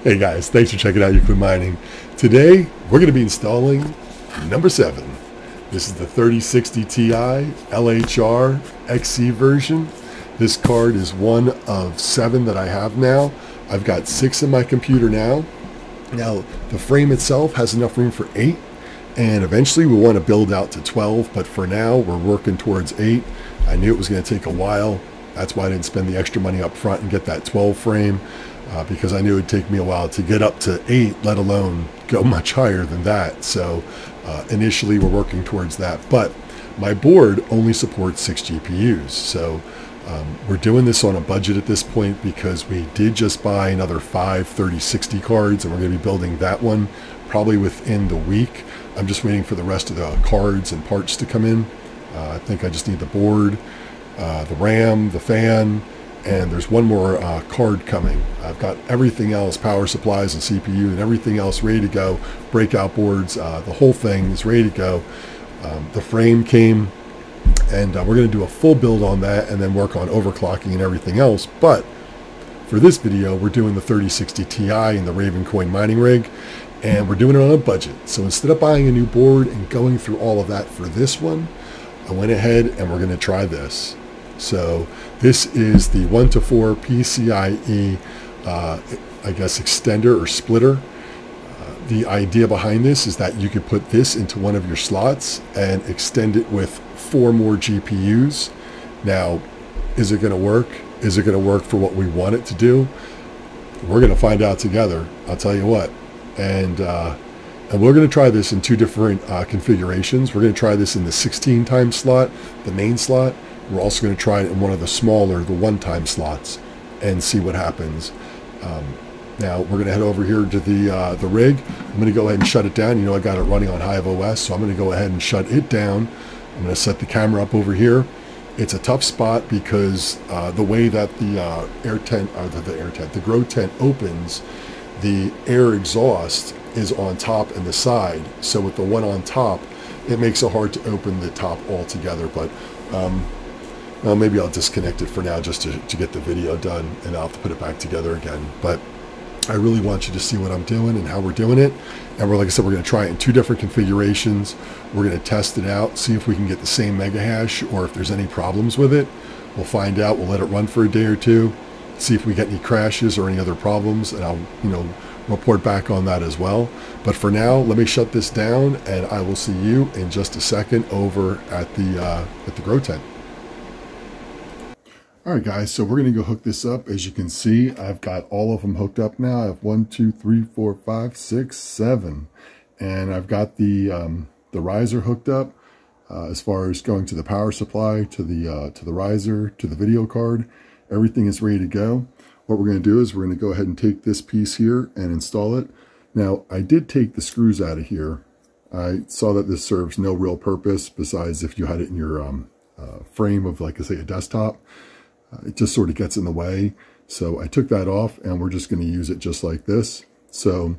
Hey guys, thanks for checking out Euclid Mining. Today, we're going to be installing number 7. This is the 3060 Ti LHR XC version. This card is one of 7 that I have now. I've got 6 in my computer now. Now, the frame itself has enough room for 8, and eventually we want to build out to 12, but for now, we're working towards 8. I knew it was going to take a while. That's why I didn't spend the extra money up front and get that 12 frame. Because I knew it would take me a while to get up to 8, let alone go much higher than that. So initially we're working towards that. But my board only supports 6 GPUs. So we're doing this on a budget at this point because we did just buy another 5 3060 cards, and we're going to be building that one probably within the week. I'm just waiting for the rest of the cards and parts to come in. I think I just need the board, the RAM, the fan, and there's one more card coming. I've got everything else, power supplies and CPU and everything else ready to go. Breakout boards, the whole thing is ready to go. The frame came, and we're going to do a full build on that and then work on overclocking and everything else. But for this video, we're doing the 3060 Ti and the Ravencoin mining rig, and we're doing it on a budget. So instead of buying a new board and going through all of that for this one, I went ahead and we're going to try this. So this is the 1-to-4 PCIe, I guess, extender or splitter. The idea behind this is that you could put this into one of your slots and extend it with 4 more GPUs. Now, is it going to work? Is it going to work for what we want it to do? We're going to find out together. I'll tell you what. And we're going to try this in 2 different configurations. We're going to try this in the 16-time slot, the main slot. We're also going to try it in one of the smaller, the 1-time slots, and see what happens. Now we're going to head over here to the rig. I'm going to go ahead and shut it down. You know, I got it running on Hive OS, so I'm going to go ahead and shut it down. I'm going to set the camera up over here. It's a tough spot because the way that the air tent, or the grow tent opens, the air exhaust is on top and the side. So with the one on top, it makes it hard to open the top altogether. But well, maybe I'll disconnect it for now just to get the video done, and I'll have to put it back together again. But I really want you to see what I'm doing and how we're doing it. And like I said, we're going to try it in 2 different configurations. We're going to test it out, see if we can get the same mega hash or if there's any problems with it. We'll find out. We'll let it run for a day or 2, see if we get any crashes or any other problems, and I'll, report back on that as well. But for now, let me shut this down, and I will see you in just a second over at the grow tent. Alright guys, so we're going to go hook this up. As you can see, I've got all of them hooked up now. I have 1, 2, 3, 4, 5, 6, 7. And I've got the riser hooked up as far as going to the power supply, to the riser, to the video card. Everything is ready to go. What we're going to do is we're going to go ahead and take this piece here and install it. Now, I did take the screws out of here. I saw that this serves no real purpose besides if you had it in your frame of, like I say, a desktop. It just sort of gets in the way. So I took that off, and we're just going to use it just like this. So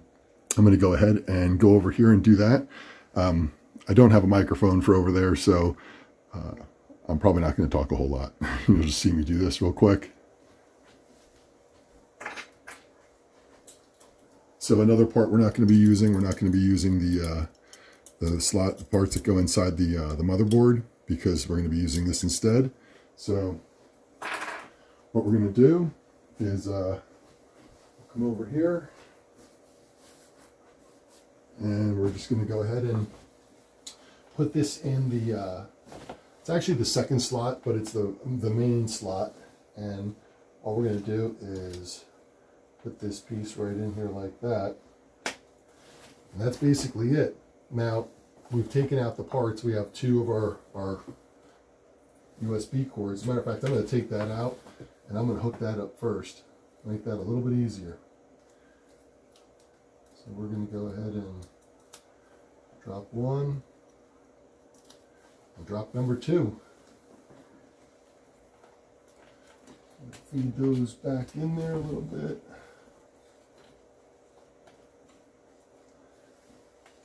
I'm going to go ahead and go over here and do that. I don't have a microphone for over there, so I'm probably not going to talk a whole lot. You'll just see me do this real quick. So another part we're not going to be using, the slot, the parts that go inside the motherboard, because we're going to be using this instead. So what we're going to do is come over here, and we're just going to go ahead and put this in the, it's actually the 2nd slot, but it's the main slot. And all we're going to do is put this piece right in here like that. And that's basically it. Now, we've taken out the parts. We have 2 of our USB cords. As a matter of fact, I'm going to take that out, and I'm going to hook that up first. Make that a little bit easier. So we're going to go ahead and drop 1 and drop number 2. Feed those back in there a little bit.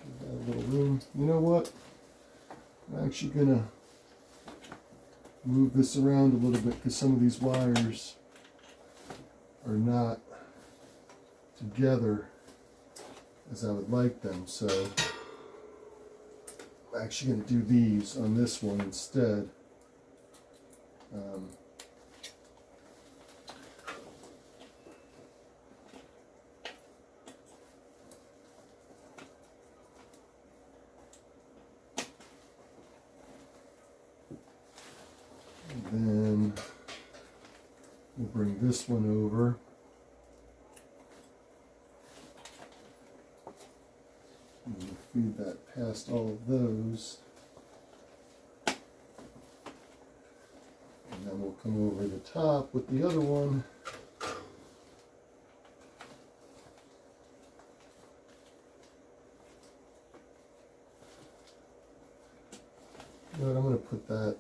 Give that a little room. You know what? I'm actually going to move this around a little bit because some of these wires are not together as I would like them. So I'm actually going to do these on this one instead. Then we'll bring this one over. And we'll feed that past all of those. And then we'll come over the top with the other one. But I'm going to put that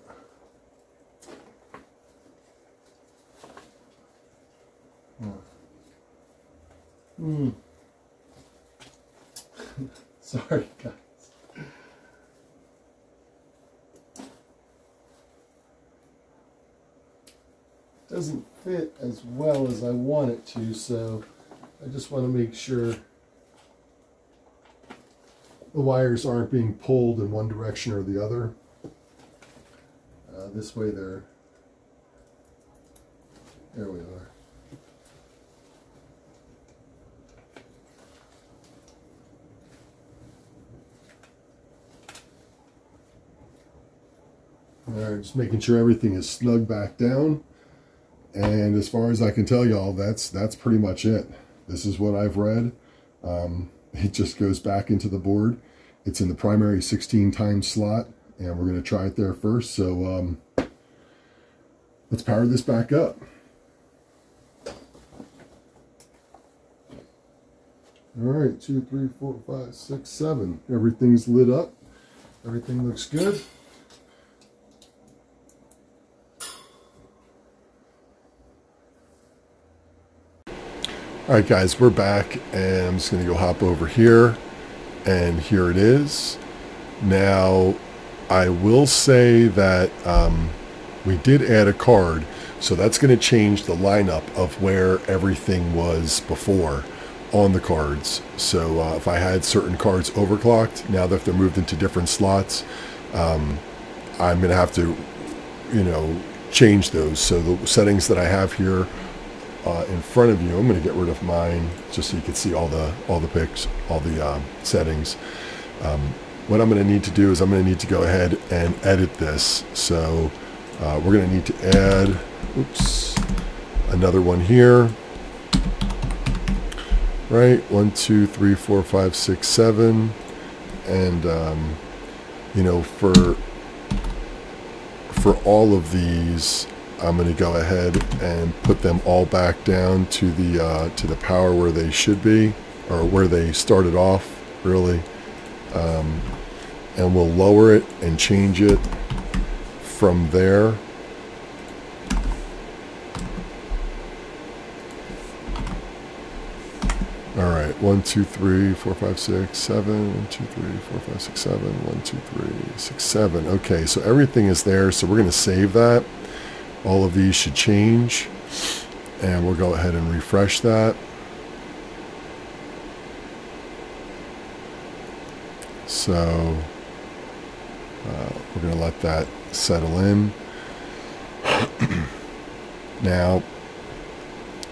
Sorry, guys. Doesn't fit as well as I want it to, so I just want to make sure the wires aren't being pulled in one direction or the other. This way there we are. Alright, just making sure everything is snug back down. And as far as I can tell y'all, that's pretty much it. This is what I've read. It just goes back into the board. It's in the primary 16 times slot, and we're going to try it there first. So let's power this back up. Alright, 2, 3, 4, 5, 6, 7. Everything's lit up. Everything looks good. Alright guys, we're back, and I'm just going to go hop over here, and here it is. Now, I will say that we did add a card, so that's going to change the lineup of where everything was before on the cards. So if I had certain cards overclocked, now that they're moved into different slots, I'm going to have to, change those. So the settings that I have here in front of you, I'm going to get rid of mine just so you can see all the pics, all the settings. What I'm going to need to do is I'm going to need to go ahead and edit this. So we're going to need to add, another one here. Right, 1, 2, 3, 4, 5, 6, 7, and for all of these, I'm going to go ahead and put them all back down to the power where they should be, or where they started off, really. And we'll lower it and change it from there. All right, 1, 2, 3, 4, 5, 6, 7, 1, 2, 3, 4, 5, 6, 7, 1, 2, 3, 6, 7. Okay, so everything is there, so we're going to save that. All of these should change, and we'll go ahead and refresh that. So we're going to let that settle in. Now,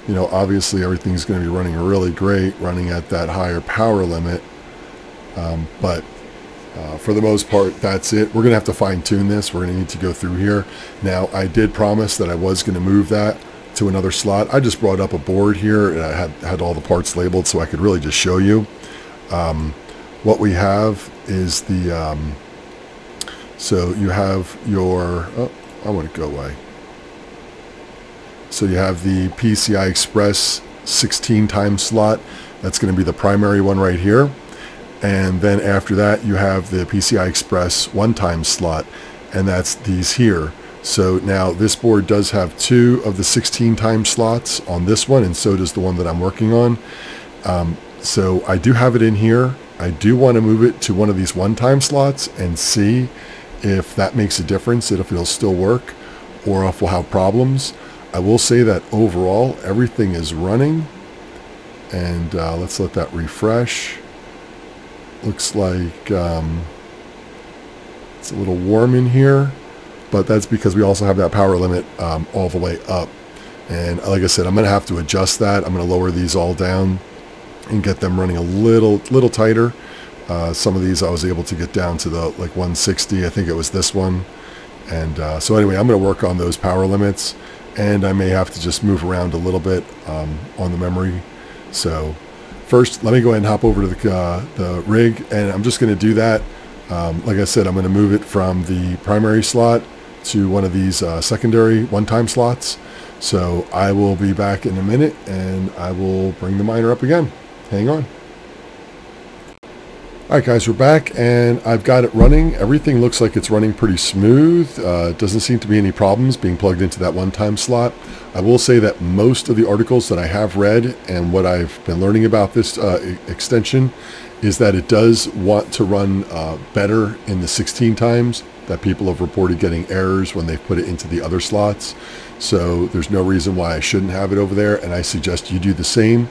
obviously everything's going to be running really great, running at that higher power limit, but for the most part, that's it. We're going to have to fine tune this. We're going to need to go through here. Now, I did promise that I was going to move that to another slot. I just brought up a board here, and I had all the parts labeled so I could really just show you. What we have is the, so you have your, I want to go away. So you have the PCI Express 16 times slot. That's going to be the primary one right here. And then after that, you have the PCI Express 1 times slot, and that's these here. So now this board does have 2 of the 16 times slots on this one, and so does the one that I'm working on. So I do have it in here. I do want to move it to one of these 1 time slots and see if that makes a difference, if it'll still work, or if we'll have problems. I will say that overall, everything is running And let's let that refresh. Looks like it's a little warm in here, but that's because we also have that power limit all the way up. And like I said, I'm going to have to adjust that. I'm going to lower these all down and get them running a little tighter. Some of these I was able to get down to the like 160. I think it was this one. And so anyway, I'm going to work on those power limits, and I may have to just move around a little bit on the memory. So first, let me go ahead and hop over to the rig, and I'm just going to do that. Like I said, I'm going to move it from the primary slot to one of these secondary one-time slots. So I will be back in a minute, and I will bring the miner up again. Hang on. Alright guys, we're back, and I've got it running. Everything looks like it's running pretty smooth. It doesn't seem to be any problems being plugged into that one-time slot. I will say that most of the articles that I have read and what I've been learning about this extension is that it does want to run better in the 16 times, that people have reported getting errors when they put it into the other slots. So there's no reason why I shouldn't have it over there, and I suggest you do the same.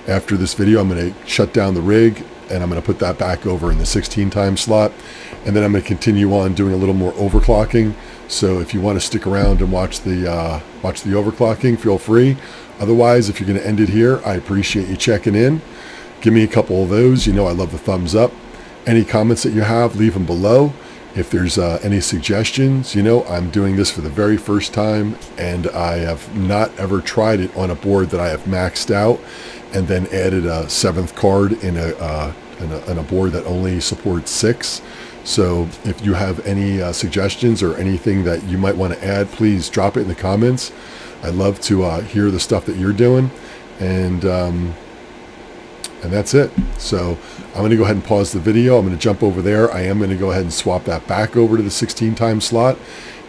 After this video, I'm going to shut down the rig, and I'm going to put that back over in the 16 time slot, and then I'm going to continue on doing a little more overclocking. So if you want to stick around and watch the overclocking, feel free. Otherwise, if you're going to end it here, I appreciate you checking in. Give me a couple of those. You know I love the thumbs up. Any comments that you have, leave them below. If there's any suggestions, you know I'm doing this for the very first time, and I have not ever tried it on a board that I have maxed out and then added a 7th card in a board that only supports 6. So if you have any suggestions or anything that you might want to add, please drop it in the comments. I love to hear the stuff that you're doing, and that's it. So I'm going to go ahead and pause the video. I'm going to jump over there. I am going to go ahead and swap that back over to the 16 time slot,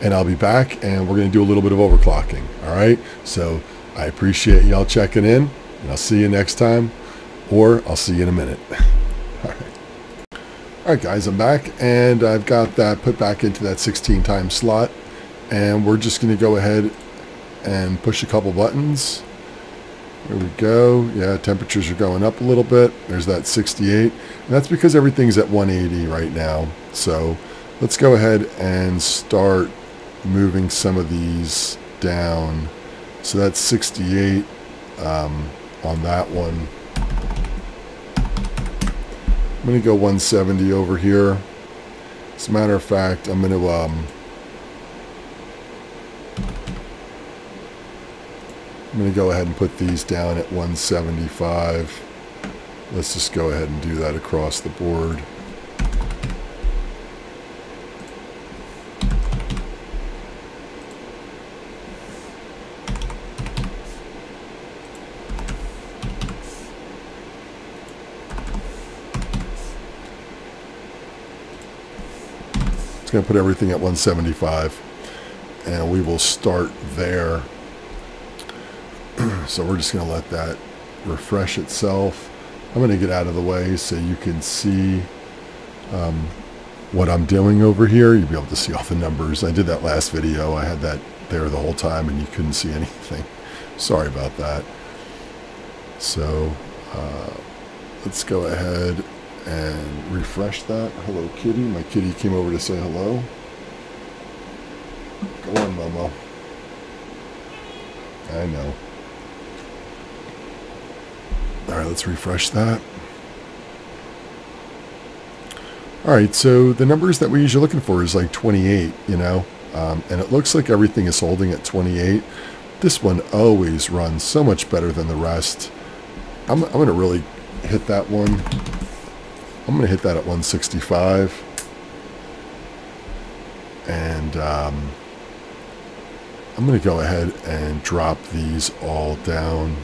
and I'll be back, and we're going to do a little bit of overclocking. All right. So I appreciate y'all checking in, and I'll see you next time, or I'll see you in a minute. All right. All right, guys, I'm back, and I've got that put back into that 16 time slot, and we're just going to go ahead and push a couple buttons. There we go. Yeah, temperatures are going up a little bit. There's that 68. And that's because everything's at 180 right now. So let's go ahead and start moving some of these down. So that's 68 on that one. I'm going to go 170 over here. As a matter of fact, I'm going to go ahead and put these down at 175. Let's just go ahead and do that across the board. It's going to put everything at 175, and we will start there. So we're just going to let that refresh itself. I'm going to get out of the way so you can see what I'm doing over here. You'll be able to see all the numbers. I did that last video. I had that there the whole time, and you couldn't see anything. Sorry about that. So let's go ahead and refresh that. Hello, kitty. My kitty came over to say hello. Go on, Momo. I know. All right, let's refresh that. All right, so the numbers that we're usually looking for is like 28, you know, and it looks like everything is holding at 28. This one always runs so much better than the rest. I'm going to really hit that one. I'm going to hit that at 165. And I'm going to go ahead and drop these all down.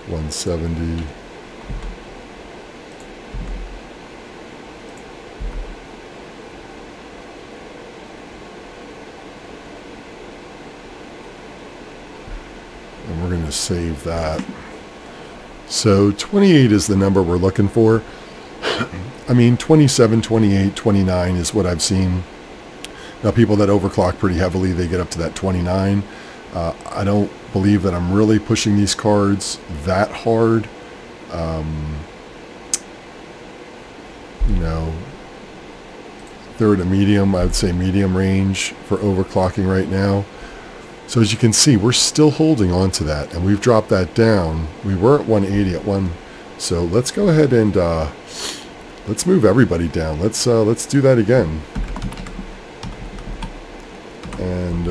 170. And we're going to save that. So 28 is the number we're looking for. I mean, 27, 28, 29 is what I've seen. Now, people that overclock pretty heavily, they get up to that 29. I don't believe that I'm really pushing these cards that hard. You know, they're at a medium, I would say medium range for overclocking right now. So as you can see, we're still holding on to that, and we've dropped that down. We were at 180 at one, so let's go ahead and let's move everybody down. Let's do that again. And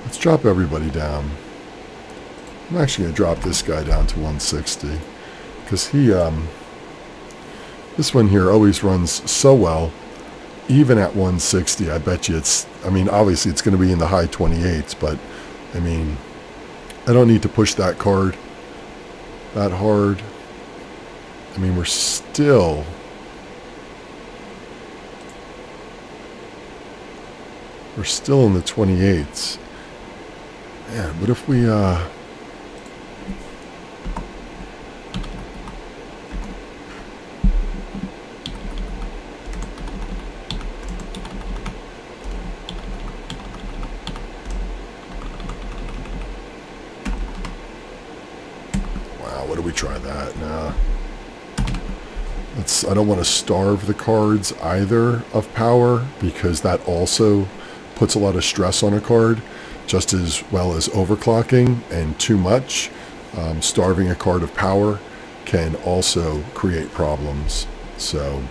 let's drop everybody down. I'm actually going to drop this guy down to 160 because he, this one here always runs so well. Even at 160, I bet you it's, I mean, obviously it's going to be in the high 28s, but I mean, I don't need to push that card that hard. I mean, we're still in the 28s. Man, what if we what do we try that? Nah. I don't want to starve the cards either of power, because that also puts a lot of stress on a card, just as well as overclocking, and too much. Starving a card of power can also create problems. So,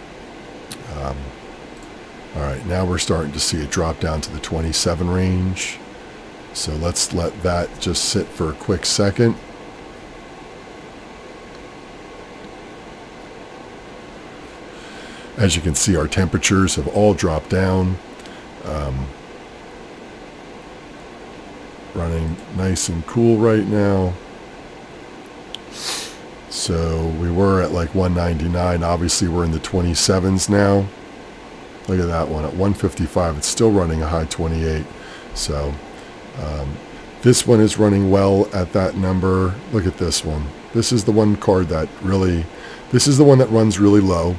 alright, now we're starting to see it drop down to the 27 range. So let's let that just sit for a quick second. As you can see, our temperatures have all dropped down. Running nice and cool right now. So we were at like 199. Obviously, we're in the 27s now. Look at that one. At 155, it's still running a high 28. So this one is running well at that number. Look at this one. This is the one card that really, this is the one that runs really low.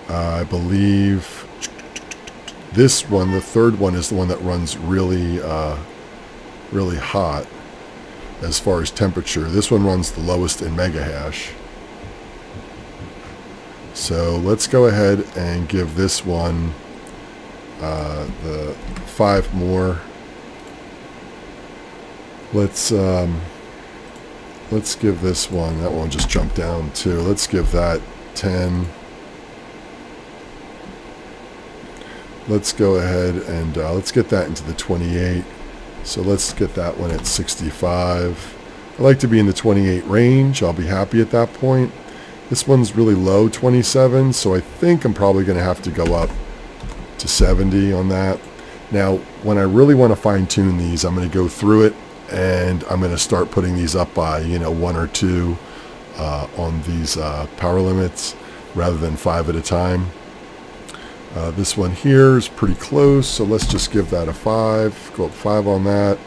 I believe this one, the third one, is the one that runs really, really hot as far as temperature. This one runs the lowest in mega hash. So let's go ahead and give this one the 5 more. Let's give this one, that one just jumped down too. Let's give that 10. Let's go ahead and let's get that into the 28. So let's get that one at 65. I like to be in the 28 range. I'll be happy at that point. This one's really low, 27, so I think I'm probably going to have to go up to 70 on that. Now, when I really want to fine-tune these, I'm going to go through it, and I'm going to start putting these up by, you know, 1 or 2 on these power limits rather than 5 at a time. This one here is pretty close, so let's just give that a 5. Go up 5 on that.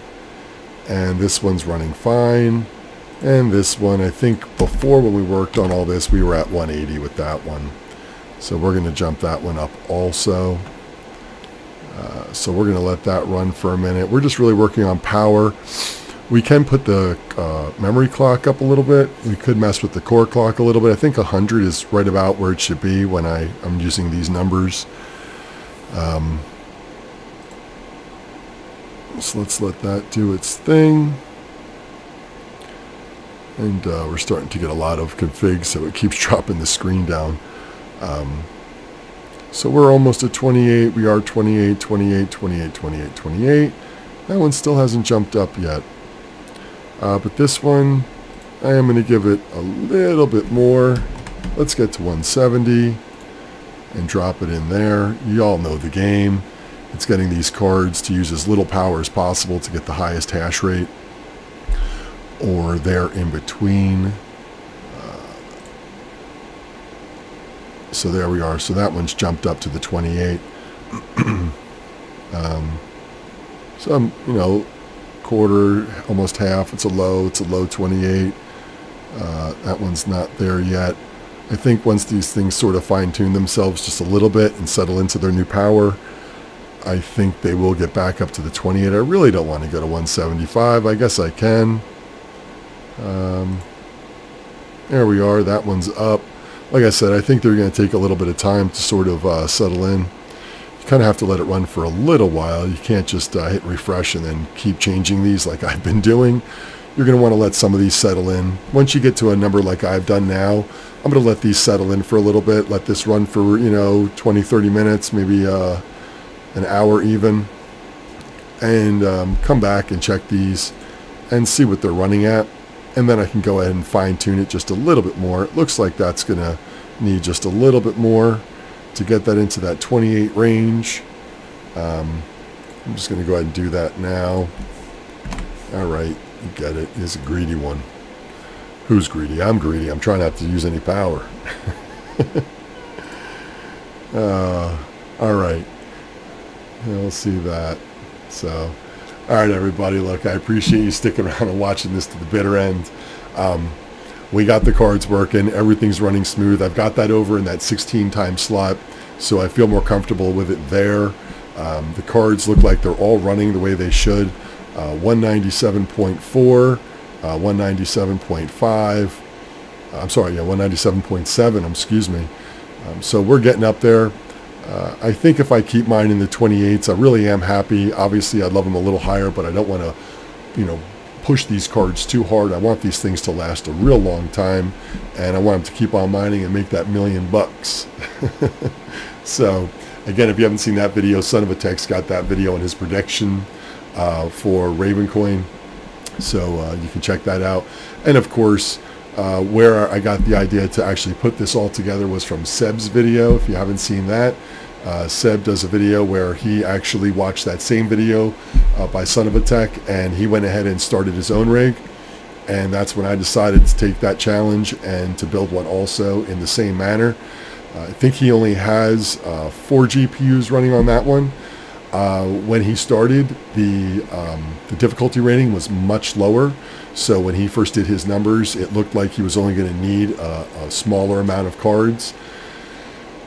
And this one's running fine. And this one, I think before when we worked on all this, we were at 180 with that one. So we're going to jump that one up also. So we're going to let that run for a minute. We're just really working on power. We can put the memory clock up a little bit. We could mess with the core clock a little bit. I think 100 is right about where it should be when I'm using these numbers. So let's let that do its thing. And we're starting to get a lot of configs, so it keeps dropping the screen down. So we're almost at 28. We are 28, 28, 28, 28, 28. That one still hasn't jumped up yet. But this one, I am going to give it a little bit more. Let's get to 170 and drop it in there. You all know the game. It's getting these cards to use as little power as possible to get the highest hash rate, or there in between. So there we are. So that one's jumped up to the 28. So I'm, you know, quarter, almost half. It's a low 28. That one's not there yet. I think once these things sort of fine-tune themselves just a little bit and settle into their new power, I think they will get back up to the 28. I really don't want to go to 175. I guess I can. There we are. That one's up. Like I said, I think they're going to take a little bit of time to sort of settle in. You kind of have to let it run for a little while. You can't just hit refresh and then keep changing these like I've been doing. You're going to want to let some of these settle in. Once you get to a number like I've done now, I'm going to let these settle in for a little bit. Let this run for, 20, 30 minutes, maybe an hour even. And come back and check these and see what they're running at. And then I can go ahead and fine tune it just a little bit more. It looks like that's going to need just a little bit more to get that into that 28 range. I'm just going to go ahead and do that now. All right, you get it. It's a greedy one. Who's greedy? I'm greedy. I'm trying not to use any power. All right. We'll see that. So, all right, everybody. Look, I appreciate you sticking around and watching this to the bitter end. We got the cards working. Everything's running smooth. I've got that over in that 16 time slot, so I feel more comfortable with it there. The cards look like they're all running the way they should. 197.4, 197.5. I'm sorry, yeah, 197.7. Excuse me. So we're getting up there. I think if I keep mine in the 28s, I really am happy. Obviously, I'd love them a little higher, but I don't want to, push these cards too hard. I want these things to last a real long time, and I want them to keep on mining and make that $1 million bucks. So, again, if you haven't seen that video, Son of a Tech's got that video in his prediction for Ravencoin, so you can check that out. And of course, where I got the idea to actually put this all together was from Seb's video. If you haven't seen that, Seb does a video where he actually watched that same video by Son of a Tech, and he went ahead and started his own rig. And that's when I decided to take that challenge and to build one also in the same manner. I think he only has 4 GPUs running on that one. When he started, the difficulty rating was much lower. So when he first did his numbers, it looked like he was only going to need a smaller amount of cards.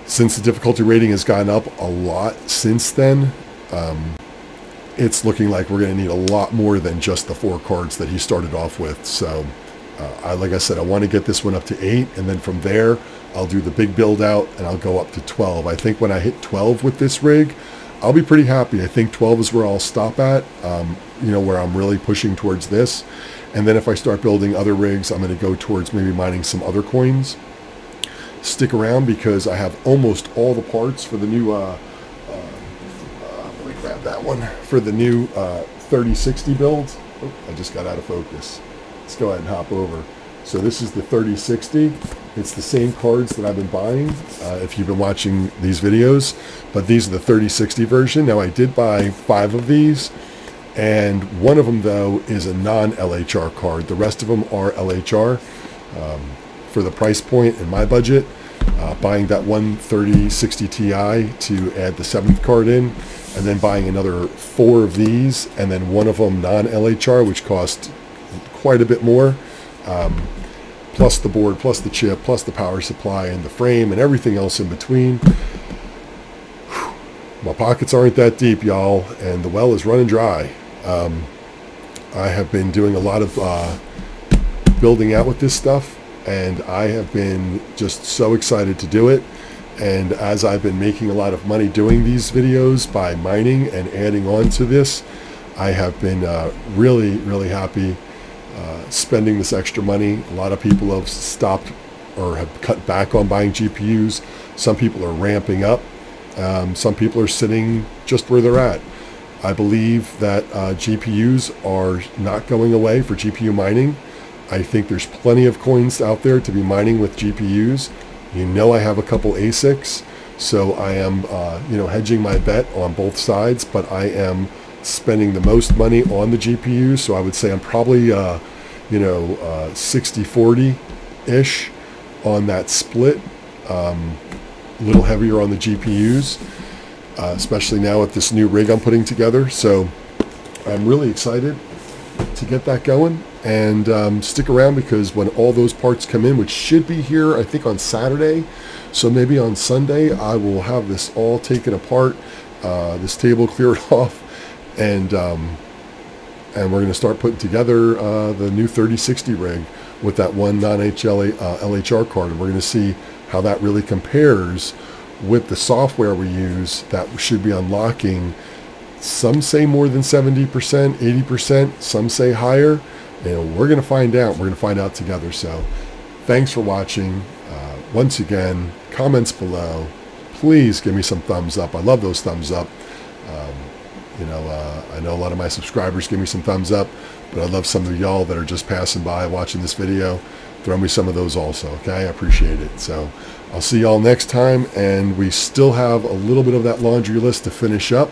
Since the difficulty rating has gone up a lot since then, it's looking like we're going to need a lot more than just the 4 cards that he started off with. So like I said, I want to get this one up to 8, and then from there, I'll do the big build out and I'll go up to 12. I think when I hit 12 with this rig, I'll be pretty happy. I think 12 is where I'll stop at, where I'm really pushing towards this. And then if I start building other rigs, I'm going to go towards maybe mining some other coins. Stick around because I have almost all the parts for the new, let me grab that one, for the new 3060 build. Oh, I just got out of focus. Let's go ahead and hop over. So this is the 3060. It's the same cards that I've been buying if you've been watching these videos, but these are the 3060 version. Now I did buy 5 of these, and one of them though is a non-LHR card. The rest of them are LHR. For the price point in my budget, buying that one 3060 Ti to add the 7th card in, and then buying another 4 of these, and then one of them non-LHR, which cost quite a bit more, plus the board, plus the chip, plus the power supply and the frame and everything else in between. My pockets aren't that deep, y'all, and the well is running dry. I have been doing a lot of building out with this stuff, and I have been just so excited to do it. And as I've been making a lot of money doing these videos by mining and adding on to this, I have been really, really happy spending this extra money. A lot of people have stopped or have cut back on buying GPUs. Some people are ramping up. Some people are sitting just where they're at. I believe that GPUs are not going away for GPU mining. I think there's plenty of coins out there to be mining with GPUs. I have a couple ASICs, so I am hedging my bet on both sides, but I am spending the most money on the GPUs, so I would say I'm probably 60-40-ish on that split. A little heavier on the GPUs, especially now with this new rig I'm putting together. So I'm really excited to get that going. And stick around, because when all those parts come in, which should be here, I think, on Saturday, so maybe on Sunday, I will have this all taken apart, this table cleared off, and we're going to start putting together the new 3060 rig with that one non-LHR card. And we're going to see how that really compares with the software we use that should be unlocking. Some say more than 70%, 80%, some say higher, and we're going to find out. We're going to find out together. So thanks for watching. Once again, comments below. Please give me some thumbs up. I love those thumbs up. I know a lot of my subscribers give me some thumbs up, but I love some of y'all that are just passing by watching this video. Throw me some of those also, okay? I appreciate it. So I'll see y'all next time, and we still have a little bit of that laundry list to finish up.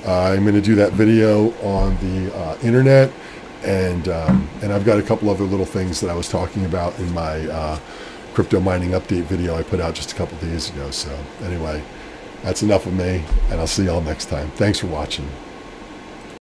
I'm going to do that video on the internet, and I've got a couple other little things that I was talking about in my crypto mining update video I put out just a couple days ago. So anyway, that's enough of me, and I'll see y'all next time. Thanks for watching.